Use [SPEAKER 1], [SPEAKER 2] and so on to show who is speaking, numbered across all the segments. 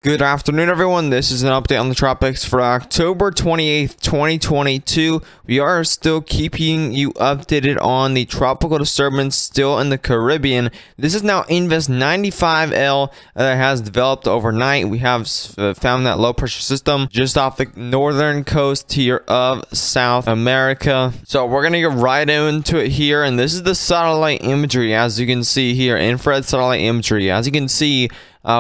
[SPEAKER 1] Good afternoon, everyone. This is an update on the tropics for October 28th, 2022. We are still keeping you updated on the tropical disturbance still in the Caribbean. This is now Invest 95L that has developed overnight. We have found that low pressure system just off the northern coast here of South America. So we're going to get right into it here. And this is the satellite imagery, as you can see here, infrared satellite imagery. As you can see,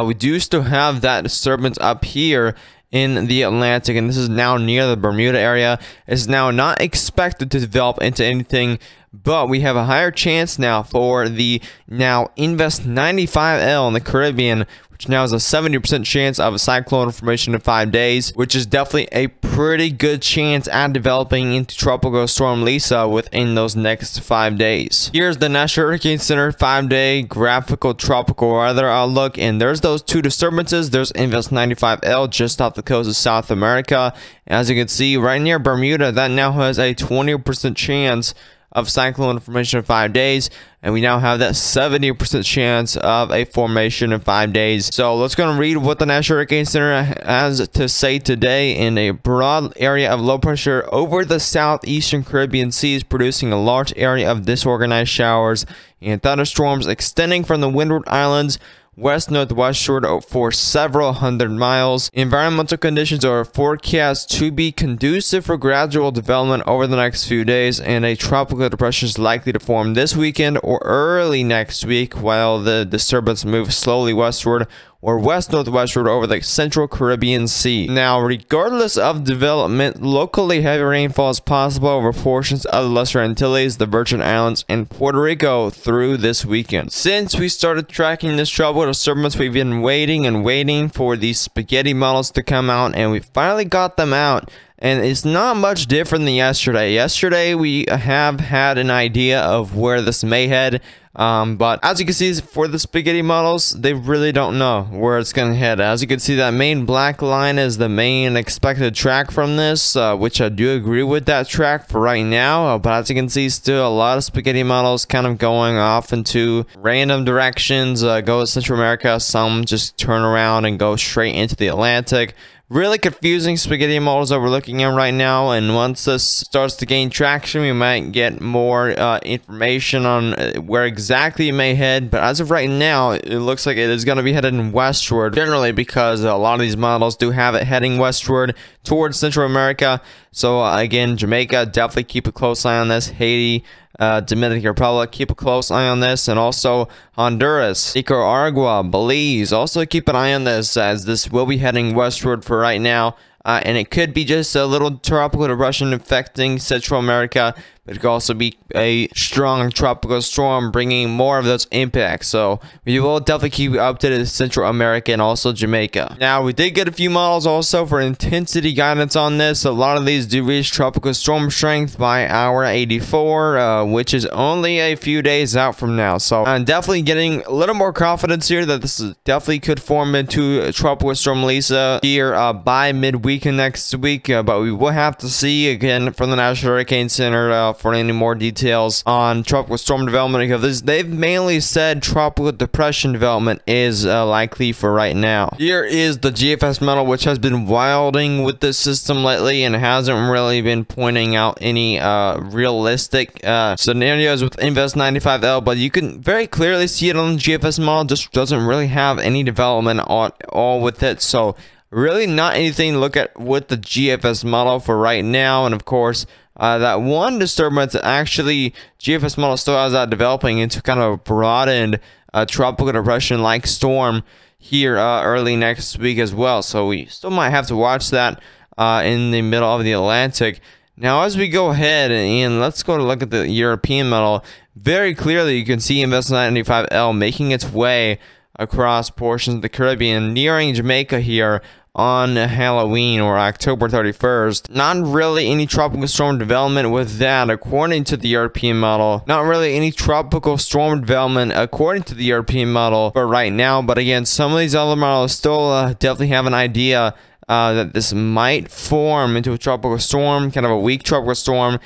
[SPEAKER 1] we do still have that disturbance up here in the Atlantic, and this is now near the Bermuda area. It's now not expected to develop into anything, but we have a higher chance now for the now Invest 95L in the Caribbean, which now has a 70% chance of a cyclone formation in 5 days, which is definitely a pretty good chance at developing into Tropical Storm Lisa within those next 5 days. Here's the National Hurricane Center 5-day graphical tropical weather outlook, and there's those two disturbances. There's Invest 95L just off the coast of South America. As you can see, right near Bermuda, that now has a 20% chance of cyclone formation in 5 days, and we now have that 70% chance of a formation in 5 days. So let's go and read what the National Hurricane Center has to say today. In a broad area of low pressure over the southeastern Caribbean seas, producing a large area of disorganized showers and thunderstorms extending from the Windward Islands west-northwestward for several hundred miles. Environmental conditions are forecast to be conducive for gradual development over the next few days, and a tropical depression is likely to form this weekend or early next week, while the disturbance moves slowly westward or west-northwestward over the central Caribbean Sea. Now, regardless of development, locally heavy rainfall is possible over portions of the Lesser Antilles, the Virgin Islands, and Puerto Rico through this weekend. Since we started tracking this tropical disturbance, we've been waiting for these spaghetti models to come out, and we finally got them out. And it's not much different than yesterday. Yesterday, we have had an idea of where this may head. But as you can see, for the spaghetti models, they really don't know where it's going to head. As you can see, that main black line is the main expected track from this, which I do agree with that track for right now. But as you can see, still a lot of spaghetti models kind of going off into random directions, go to Central America. Some just turn around and go straight into the Atlantic. Really confusing spaghetti models that we're looking at right now, and once this starts to gain traction, we might get more information on where exactly it may head. But as of right now, it looks like it is going to be headed westward, generally because a lot of these models do have it heading westward towards Central America. So again, Jamaica, definitely keep a close eye on this. Haiti, Dominican Republic, keep a close eye on this, and also Honduras, Nicaragua, Belize, also keep an eye on this, as this will be heading westward for right now, and it could be just a little tropical depression affecting Central America, but it could also be a strong tropical storm bringing more of those impacts. So we will definitely keep you updated with Central America and also Jamaica. Now, we did get a few models also for intensity guidance on this. A lot of these do reach tropical storm strength by hour 84, which is only a few days out from now. So I'm definitely getting a little more confidence here that this definitely could form into a tropical storm Lisa here by midweek next week. But we will have to see again from the National Hurricane Center for any more details on tropical storm development, because they've mainly said tropical depression development is likely for right now. Here is the GFS model, which has been wilding with this system lately and hasn't really been pointing out any realistic scenarios with Invest 95L, but you can very clearly see it on the GFS model. Just doesn't really have any development at all with it. So really not anything to look at with the GFS model for right now. And of course, that one disturbance, actually GFS model still has that developing into kind of a broadened tropical depression like storm here early next week as well. So we still might have to watch that in the middle of the Atlantic. Now, as we go ahead and let's go to look at the European model, very clearly you can see Invest 95L making its way across portions of the Caribbean, nearing Jamaica here on Halloween or October 31st. Not really any tropical storm development with that, according to the European model. Not really any tropical storm development according to the European model for right now. But again, some of these other models still definitely have an idea that this might form into a tropical storm, kind of a weak tropical storm,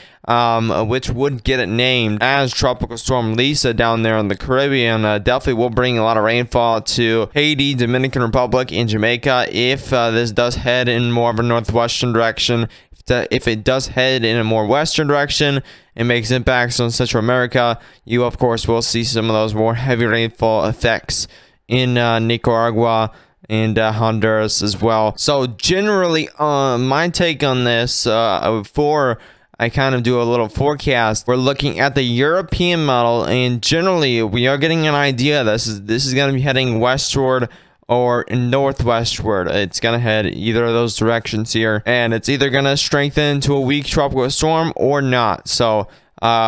[SPEAKER 1] which would get it named as Tropical Storm Lisa down there in the Caribbean. Definitely will bring a lot of rainfall to Haiti, Dominican Republic, and Jamaica if this does head in more of a northwestern direction. If it does head in a more western direction and makes impacts on Central America, you of course will see some of those more heavy rainfall effects in Nicaragua and Honduras as well. So generally, my take on this, before I kind of do a little forecast, we're looking at the European model, and generally we are getting an idea this is going to be heading westward or northwestward. It's gonna head either of those directions here, and it's either gonna strengthen to a weak tropical storm or not. So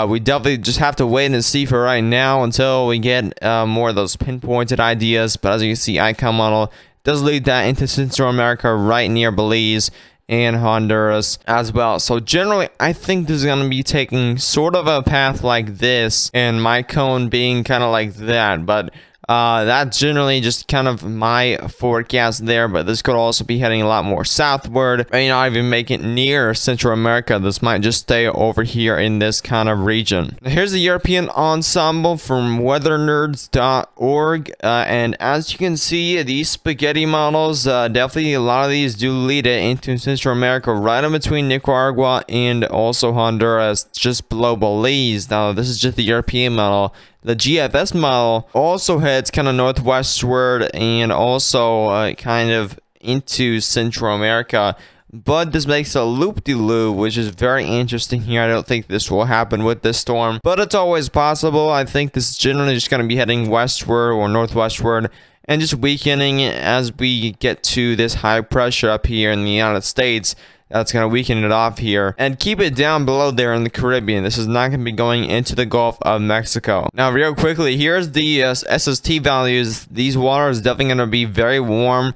[SPEAKER 1] we definitely just have to wait and see for right now until we get more of those pinpointed ideas. But as you can see, icon model does lead that into Central America, right near Belize and Honduras as well. So generally, I think this is going to be taking sort of a path like this, and my cone being kind of like that. But that's generally just kind of my forecast there, but this could also be heading a lot more southward. May not even make it near Central America. This might just stay over here in this kind of region. Here's the European ensemble from weathernerds.org, and as you can see, these spaghetti models, definitely a lot of these do lead it into Central America, right in between Nicaragua and also Honduras, just below Belize. Now, this is just the European model. The GFS model also heads kind of northwestward and also kind of into Central America. But this makes a loop-de-loop, which is very interesting here. I don't think this will happen with this storm, but it's always possible. I think this is generally just going to be heading westward or northwestward and just weakening as we get to this high pressure up here in the United States. That's going to weaken it off here and keep it down below there in the Caribbean. This is not going to be going into the Gulf of Mexico. Now, real quickly, here's the SST values. These waters definitely going to be very warm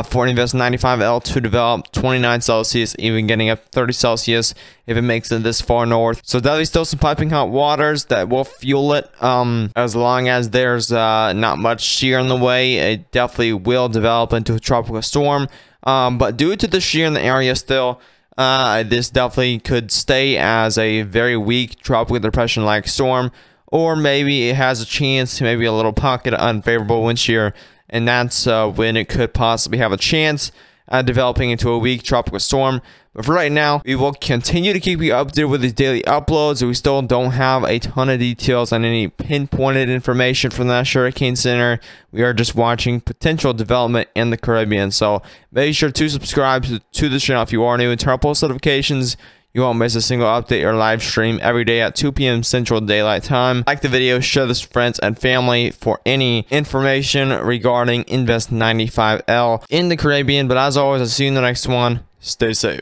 [SPEAKER 1] for Invest 95L to develop 29 Celsius, even getting up 30 Celsius if it makes it this far north. So definitely still some piping hot waters that will fuel it. As long as there's not much shear in the way, it definitely will develop into a tropical storm. But due to the shear in the area still, this definitely could stay as a very weak tropical depression-like storm, or maybe it has a chance to maybe a little pocket of unfavorable wind shear, and that's when it could possibly have a chance at developing into a weak tropical storm. But for right now, we will continue to keep you updated with these daily uploads. We still don't have a ton of details on any pinpointed information from the National Hurricane Center. We are just watching potential development in the Caribbean. So make sure to subscribe to the channel if you are new and turn on post notifications. You won't miss a single update or live stream every day at 2 p.m. Central Daylight Time. Like the video, share this with friends and family for any information regarding Invest 95L in the Caribbean. But as always, I'll see you in the next one. Stay safe.